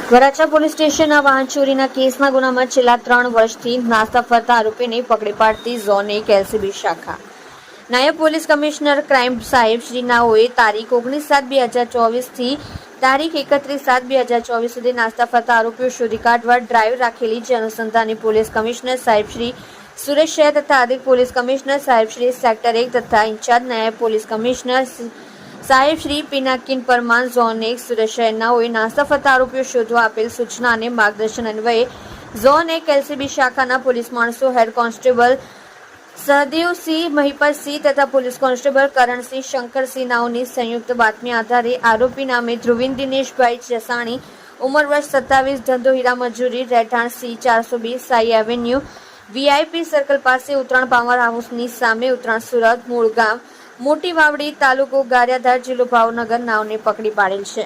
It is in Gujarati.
વરાછા પોલીસ સ્ટેશનના વાહન ચોરીના કેસના ગુનામાં છેલ્લા 3 વર્ષથી નાસ્તા ફરતા આરોપીને પકડી પાડતી ઝોન 1 એલસીબી શાખા નાયબ પોલીસ કમિશનર ક્રાઇમ સાહેબ શ્રી નાઓએ તારીખ 19/7/2024 થી તારીખ 31/7/2024 સુધી નાસ્તા ફરતા આરોપીઓ શોધી કાઢવા ડ્રાઈવ રાખેલી, જે અનુસંધાને પોલીસ કમિશનર સાહેબ શ્રી સુરેશ શાહ તથા અધિક પોલીસ કમિશનર સાહેબ શ્રી સેક્ટર 1 તથા ઇન્ચાર્જ નાયબ પોલીસ કમિશનર સાહેબ શ્રી પિનાકિન પરમાર ઝોન 1 સુરત શહેરનાઓએ નાસ્તા ફરતા આરોપીઓ શોધવા આપેલ સૂચના અને માર્ગદર્શન અન્વયે ઝોન 1 એલસીબી શાખાના પોલીસ માણસો હેડ કોન્સ્ટેબલ સહદેવસિંહ મહિપતસિંહ તથા પોલીસ કોન્સ્ટેબલ કરણસિંહ શંકરસિંહ નાઓની સંયુક્ત બાતમી આધારે આરોપી નામે ધ્રુવિન દિનેશભાઈ જસાણી, ઉંમર વર્ષ 27, ધંધો હીરા મજૂરી, રહેઠાણ C420 Sai avenue VIP circle પાસે, ઉત્તરાયણ પાવર હાઉસની સામે, ઉત્તરાયણ, સુરત, મૂળ ગામ મોટી વાવડી, તાલુકો ગારિયાધાર, જિલ્લો ભાવનગર નાઓને પકડી પાડેલ છે.